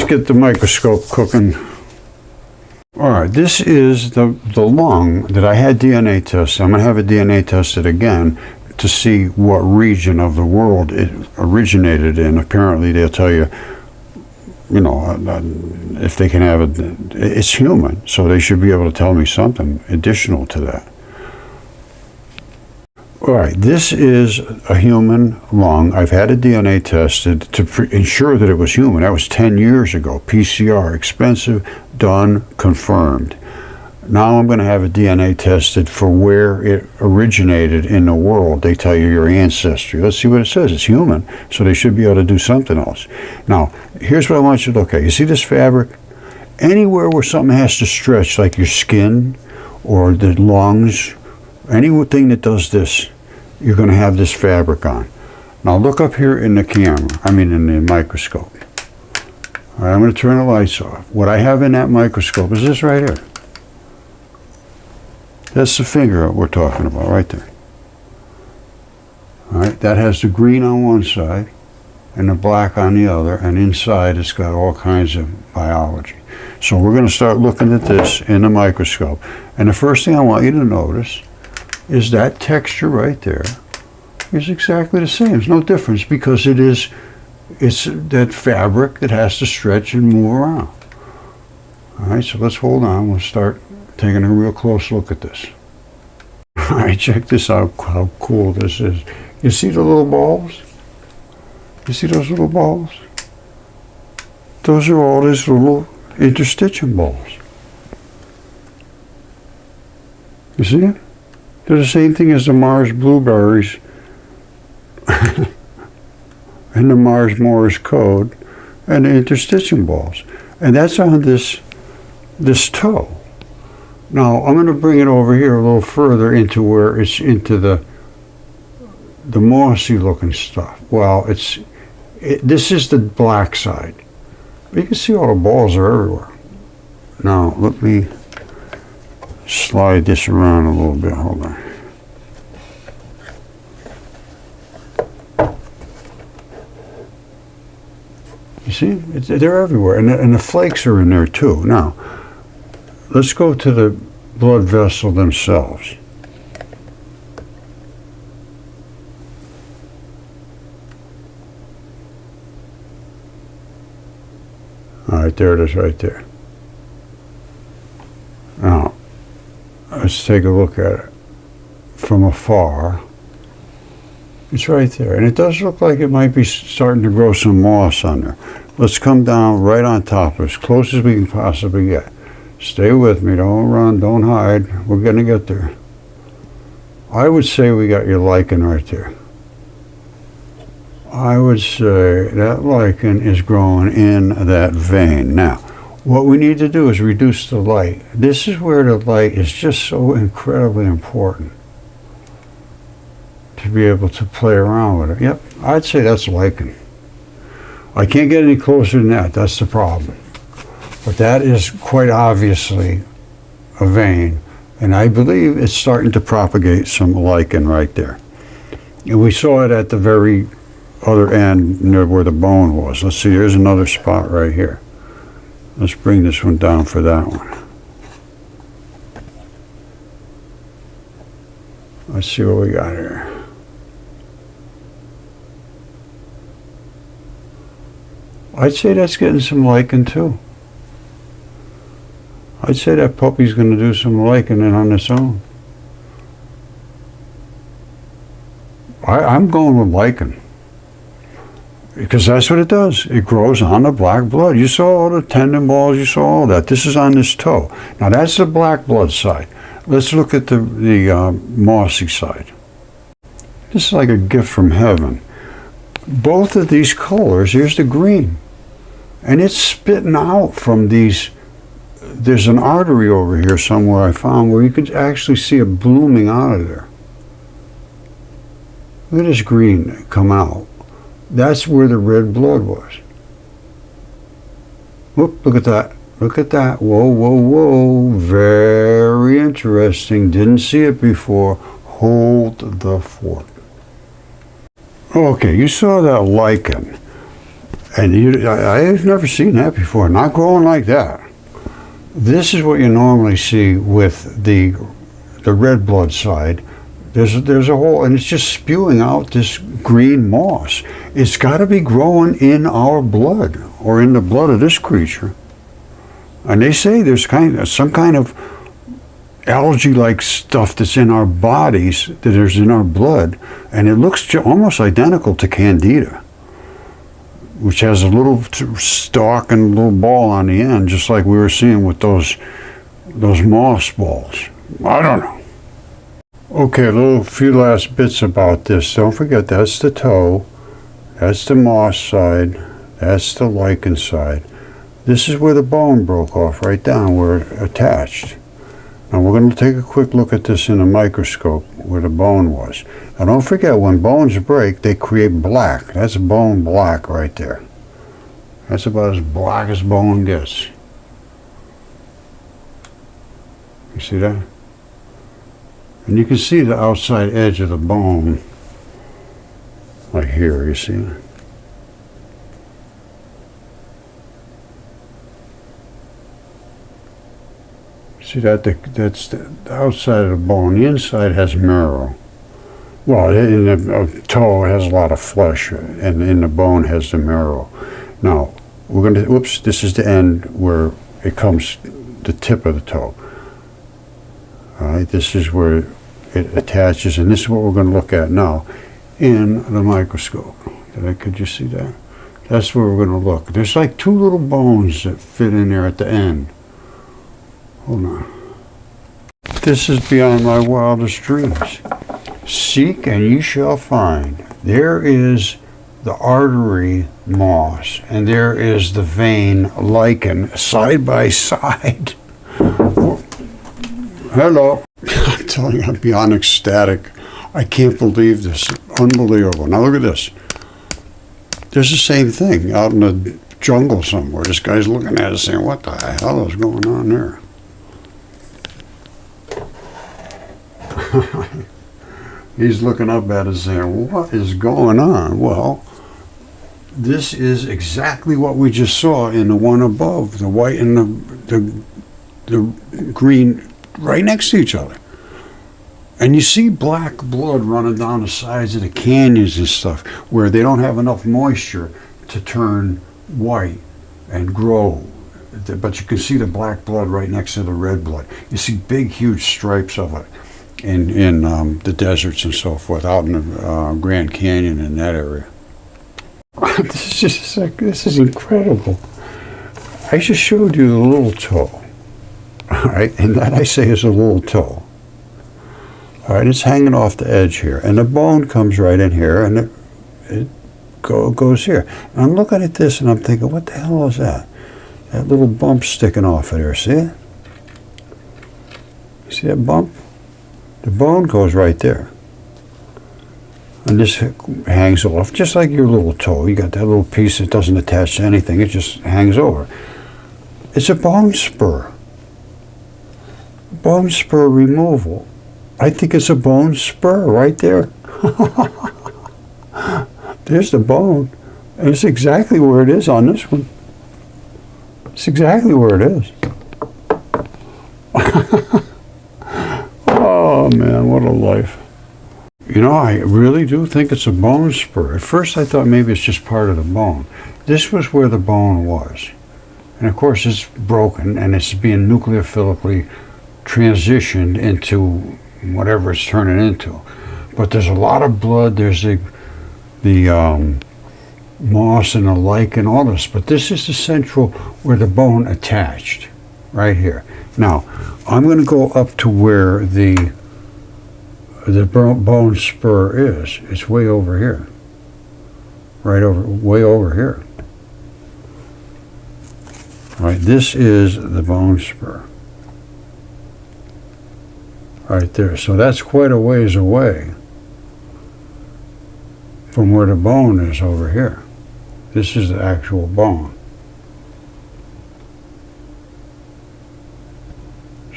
get the microscope cooking. All right, this is the lung that I had DNA tested. I'm going to have it DNA tested again to see what region of the world it originated in. Apparently, they'll tell you, if they can have it. It's human, so they should be able to tell me something additional to that. All right, this is a human lung. I've had it DNA tested to ensure that it was human. That was 10 years ago. PCR, expensive, done, confirmed. Now I'm going to have it DNA tested for where it originated in the world. They tell you your ancestry. Let's see what it says. It's human, so they should be able to do something else. Now, here's what I want you to look at. You see this fabric? Anywhere where something has to stretch, like your skin or the lungs, anything that does this, you're going to have this fabric on. Now look up here in the camera, in the microscope. All right, I'm going to turn the lights off. What I have in that microscope is this right here. That's the finger we're talking about right there. All right, that has the green on one side and the black on the other, and inside it's got all kinds of biology. So we're going to start looking at this in the microscope. And the first thing I want you to notice is that texture right there is exactly the same. There's no difference because it's that fabric that has to stretch and move around. All right, so let's hold on. We'll start taking a real close look at this. All right, check this out, how cool this is. You see the little balls? You see those little balls? Those are all these little interstitium balls. You see it? They're the same thing as the Mars blueberries and the Mars Morse code and the interstitium balls. And that's on this toe. Now I'm going to bring it over here a little further into where it's into the mossy looking stuff. Well, this is the black side. You can see all the balls are everywhere. Now let me slide this around a little bit. Hold on. You see, they're everywhere, and the flakes are in there too. Now, let's go to the blood vessel themselves. All right, there it is right there. Let's take a look at it from afar. It's right there, and it does look like it might be starting to grow some moss on there. Let's come down right on top, as close as we can possibly get. Stay with me, don't run, don't hide. We're gonna get there. I would say we got your lichen right there. I would say that lichen is growing in that vein. Now, what we need to do is reduce the light. This is where the light is just so incredibly important to be able to play around with it. Yep, I'd say that's lichen. I can't get any closer than that, that's the problem. But that is quite obviously a vein, and I believe it's starting to propagate some lichen right there. And we saw it at the very other end near where the bone was. Let's see, here's another spot right here. Let's bring this one down for that one. Let's see what we got here. I'd say that's getting some lichen too. I'd say that puppy's going to do some likening on its own. I'm going with lichen. Because that's what it does. It grows on the black blood. You saw all the tendon balls, you saw all that. This is on this toe. Now that's the black blood side. Let's look at the mossy side. This is like a gift from heaven. Both of these colors, here's the green. And it's spitting out from these. There's an artery over here somewhere I found where you could actually see it blooming out of there. Look at this green come out. That's where the red blood was. Whoop, look at that. Look at that. Whoa, whoa, whoa. Very interesting. Didn't see it before. Hold the fort. Okay, you saw that lichen. And I've never seen that before. Not growing like that. This is what you normally see with the red blood side. There's a hole, and it's just spewing out this green moss. It's got to be growing in our blood, or in the blood of this creature. And they say there's some kind of algae-like stuff that's in our bodies, that is in our blood, and it looks almost identical to Candida, which has a little stalk and a little ball on the end, just like we were seeing with those moss balls. I don't know. Okay, a few last bits about this. Don't forget, that's the toe, that's the moss side, that's the lichen side. This is where the bone broke off, right down where it attached. Now we're going to take a quick look at this in a microscope where the bone was. Now don't forget, when bones break, they create black. That's bone black right there. That's about as black as bone gets. You see that? And you can see the outside edge of the bone, like here, you see? See that? That's the outside of the bone. The inside has marrow. Well, in the toe it has a lot of flesh, and in the bone has the marrow. Now, we're going to, whoops, this is the end where it comes, the tip of the toe. All right, this is where it attaches, and this is what we're going to look at now in the microscope. Could you see that? That's where we're going to look. There's like two little bones that fit in there at the end. Hold on. This is beyond my wildest dreams. Seek and ye shall find. There is the artery moss, and there is the vein lichen side by side. Hello. I'm telling you, I'm beyond ecstatic. I can't believe this. Unbelievable. Now look at this. There's the same thing out in the jungle somewhere. This guy's looking at it saying, what the hell is going on there? He's looking up at it saying, what is going on? Well, this is exactly what we just saw in the one above, the white and the green right next to each other. And you see black blood running down the sides of the canyons and stuff where they don't have enough moisture to turn white and grow but you can see the black blood right next to the red blood. You see big, huge stripes of it in the deserts and so forth, out in the Grand Canyon in that area. This is just like, this is incredible. I just showed you the little toe. All right, and that I say is a little toe. All right, it's hanging off the edge here, and the bone comes right in here, and it goes here. And I'm looking at this, and I'm thinking, what the hell is that? That little bump sticking off of there, see it? You see that bump? The bone goes right there. And this hangs off, just like your little toe. You got that little piece that doesn't attach to anything, it just hangs over. It's a bone spur. Bone spur removal. I think it's a bone spur right there. There's the bone. And it's exactly where it is on this one. It's exactly where it is. Oh man, what a life. You know, I really do think it's a bone spur. At first I thought maybe it's just part of the bone. This was where the bone was. And of course it's broken and it's being nucleophilically transitioned into whatever it's turning into. But there's a lot of blood, there's the moss and the lichen, all this. But this is the central where the bone attached, right here. Now, I'm going to go up to where the bone spur is. It's way over here. Way over here. All right, this is the bone spur. Right there. So that's quite a ways away from where the bone is over here. This is the actual bone.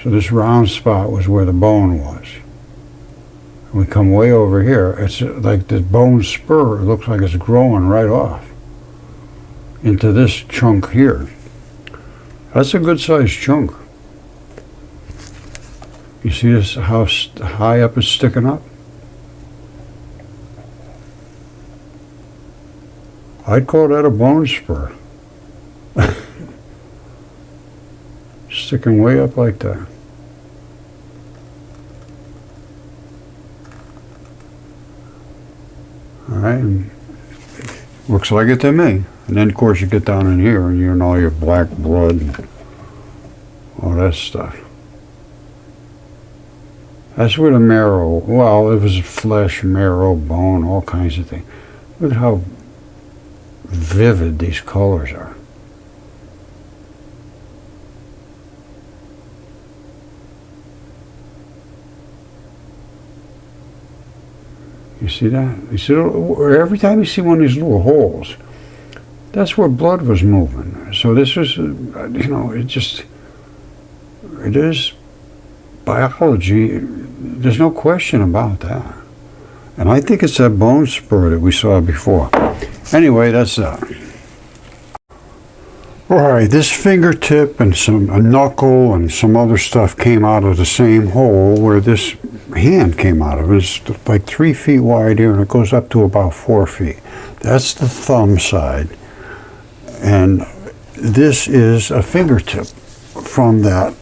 So this round spot was where the bone was. We come way over here. It's like the bone spur. It looks like it's growing right off into this chunk here. That's a good sized chunk. You see this, how high up it's sticking up? I'd call that a bone spur. Sticking way up like that. All right, and looks like it to me. And then of course you get down in here and you know your black blood and all that stuff. That's where the marrow, well, it was flesh, marrow, bone, all kinds of things. Look at how vivid these colors are. You see that? You see, every time you see one of these little holes, that's where blood was moving. So this was, you know, it is biology. There's no question about that. And I think it's that bone spur that we saw before. Anyway, that's that. All right, this fingertip and a knuckle and some other stuff came out of the same hole where this hand came out of. It's like 3 feet wide here and it goes up to about 4 feet. That's the thumb side. And this is a fingertip from that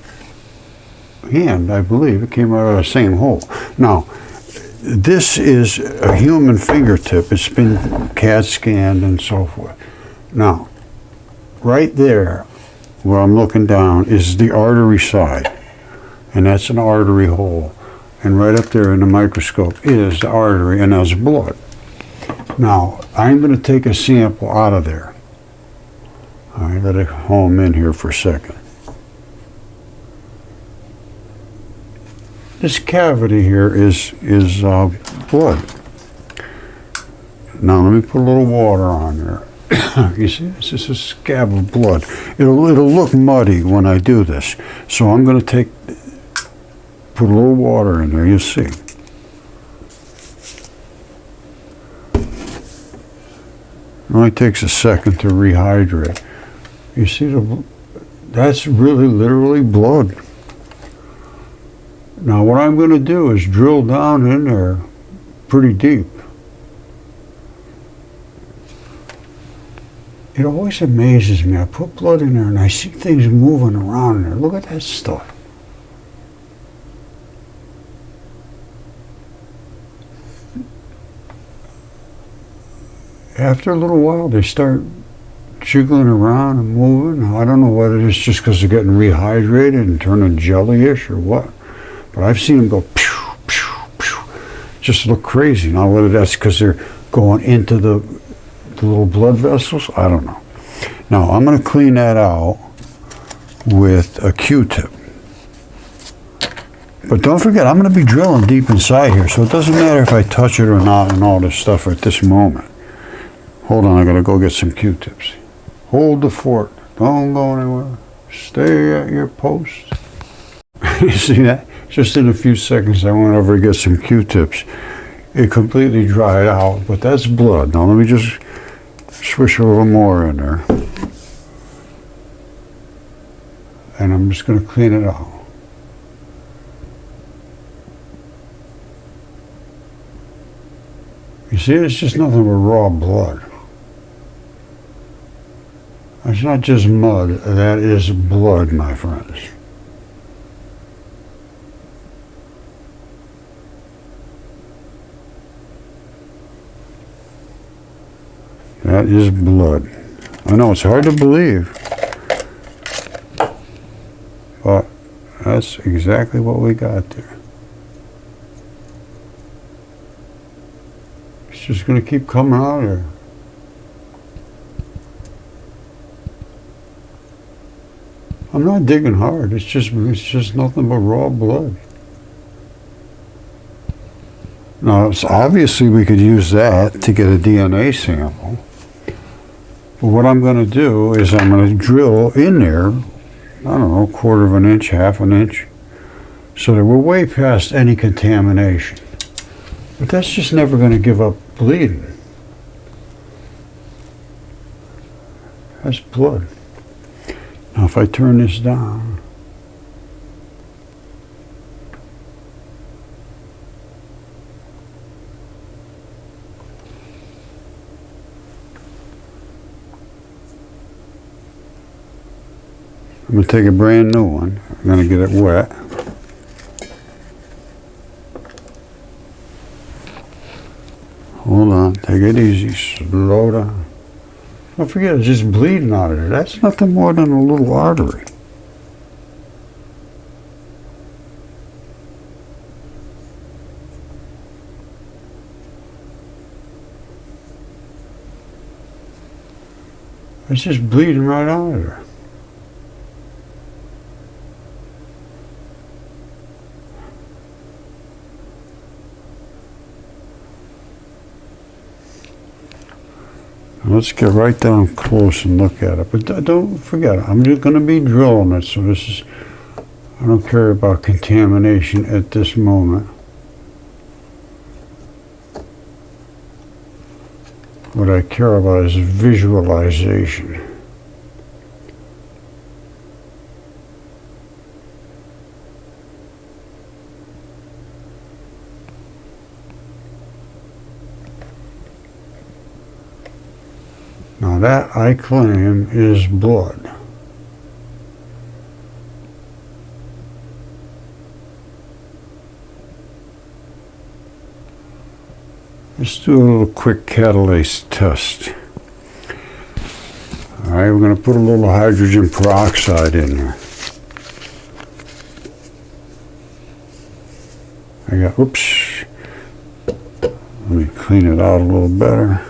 hand, I believe. It came out of the same hole. Now, this is a human fingertip. It's been CAT scanned and so forth. Now, right there, where I'm looking down, is the artery side. And that's an artery hole. And right up there in the microscope is the artery, and that's blood. Now, I'm going to take a sample out of there. All right, let it home in here for a second. This cavity here is blood. Now let me put a little water on there. You see, this is a scab of blood. It'll look muddy when I do this. So I'm going to put a little water in there. You'll see. It only takes a second to rehydrate. You see, that's really literally blood. Now what I'm going to do is drill down in there pretty deep. It always amazes me. I put blood in there and I see things moving around in there. Look at that stuff. After a little while, they start jiggling around and moving. I don't know whether it's just because they're getting rehydrated and turning jellyish or what. But I've seen them go pew, pew, pew. Just look crazy. Now, whether that's because they're going into the little blood vessels, I don't know. Now, I'm going to clean that out with a Q-tip. But don't forget, I'm going to be drilling deep inside here, so it doesn't matter if I touch it or not and all this stuff at this moment. Hold on, I got to go get some Q-tips. Hold the fort. Don't go anywhere. Stay at your post. You see that? Just in a few seconds, I went over to get some Q-tips. It completely dried out, but that's blood. Now, let me just swish a little more in there. And I'm just going to clean it out. You see, it's just nothing but raw blood. It's not just mud, that is blood, my friends. That is blood. I know it's hard to believe, but that's exactly what we got there. It's just going to keep coming out here. I'm not digging hard. It's just nothing but raw blood. Now, obviously we could use that to get a DNA sample. But what I'm going to do is I'm going to drill in there, I don't know, a quarter of an inch, half an inch, so that we're way past any contamination. But that's just never going to give up bleeding. That's blood. Now if I turn this down, I'm going to take a brand new one. I'm going to get it wet. Hold on, take it easy, slow down. Don't forget, it's just bleeding out of there. That's nothing more than a little artery. It's just bleeding right out of there. Let's get right down close and look at it. But don't forget, I'm just going to be drilling it, so this is, I don't care about contamination at this moment. What I care about is visualization. Now that, I claim, is blood. Let's do a little quick catalase test. All right, we're going to put a little hydrogen peroxide in there. Oops. Let me clean it out a little better.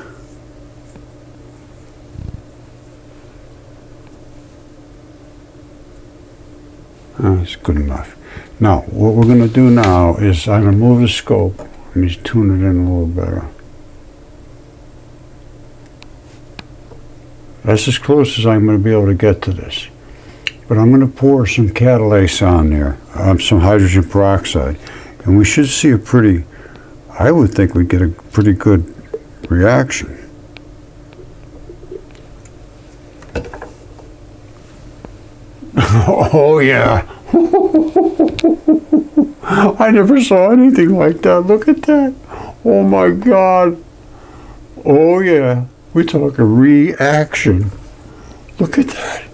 That's good enough. Now, what we're going to do now is I'm going to move the scope. Let me tune it in a little better. That's as close as I'm going to be able to get to this. But I'm going to pour some catalase on there, some hydrogen peroxide, and we should see a pretty, I would think we'd get a pretty good reaction. Oh yeah. I never saw anything like that. Look at that. Oh my God. Oh yeah. We're talking reaction. Look at that.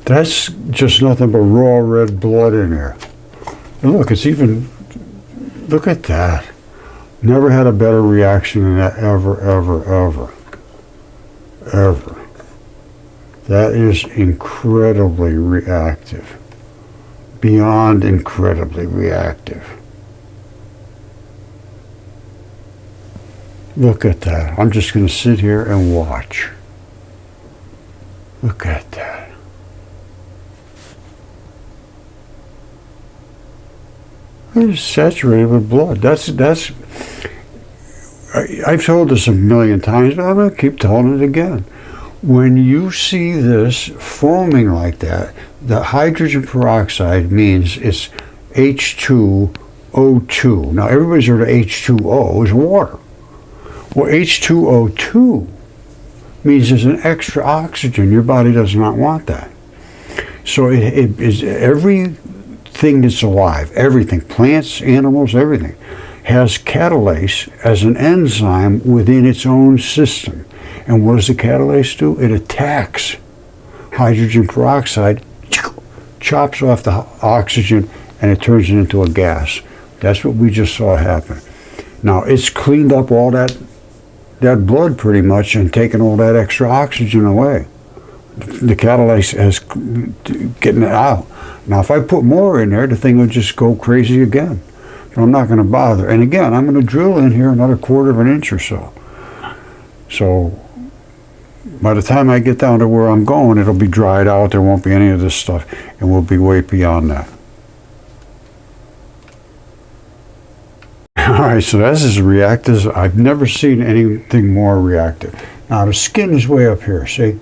That's just nothing but raw red blood in there. And look, it's even, look at that. Never had a better reaction than that ever, ever, ever. Ever. That is incredibly reactive. Beyond incredibly reactive. Look at that. I'm just going to sit here and watch. Look at that. It's saturated with blood. I've told this a million times, but I'm going to keep telling it again. When you see this foaming like that, the hydrogen peroxide means it's H2O2. Now, everybody's heard of H2O is water. Well, H2O2 means there's an extra oxygen. Your body does not want that. So it is everything that's alive, everything, plants, animals, everything, has catalase as an enzyme within its own system. And what does the catalase do? It attacks hydrogen peroxide, chops off the oxygen, and it turns it into a gas. That's what we just saw happen. Now, it's cleaned up all that blood pretty much and taken all that extra oxygen away. The catalase is getting it out. Now, if I put more in there, the thing will just go crazy again. But I'm not going to bother. And again, I'm going to drill in here another 1/4 of an inch or so. So by the time I get down to where I'm going, it'll be dried out. There won't be any of this stuff, and we'll be way beyond that. All right, so this is reactive. I've never seen anything more reactive. Now, the skin is way up here. See,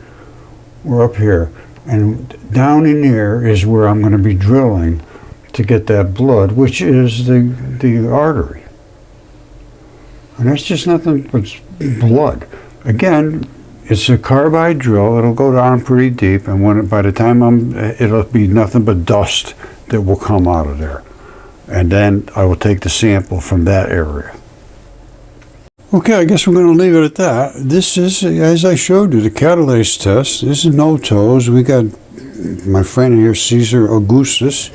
we're up here. And down in there is where I'm going to be drilling to get that blood, which is the artery. And that's just nothing but blood. Again, it's a carbide drill. It'll go down pretty deep, and by the time it'll be nothing but dust that will come out of there. And then I will take the sample from that area. Okay, I guess we're going to leave it at that. This is, as I showed you, the Catalase test. This is no toes. We got my friend here, Caesar Augustus.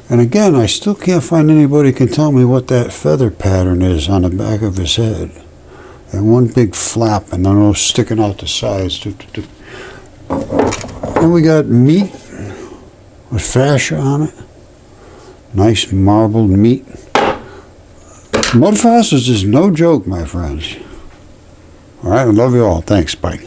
And again, I still can't find anybody who can tell me what that feather pattern is on the back of his head. And one big flap, and then those sticking out the sides. Then we got meat with fascia on it. Nice marbled meat. Mudfossils is no joke, my friends. All right, I love you all. Thanks. Bye.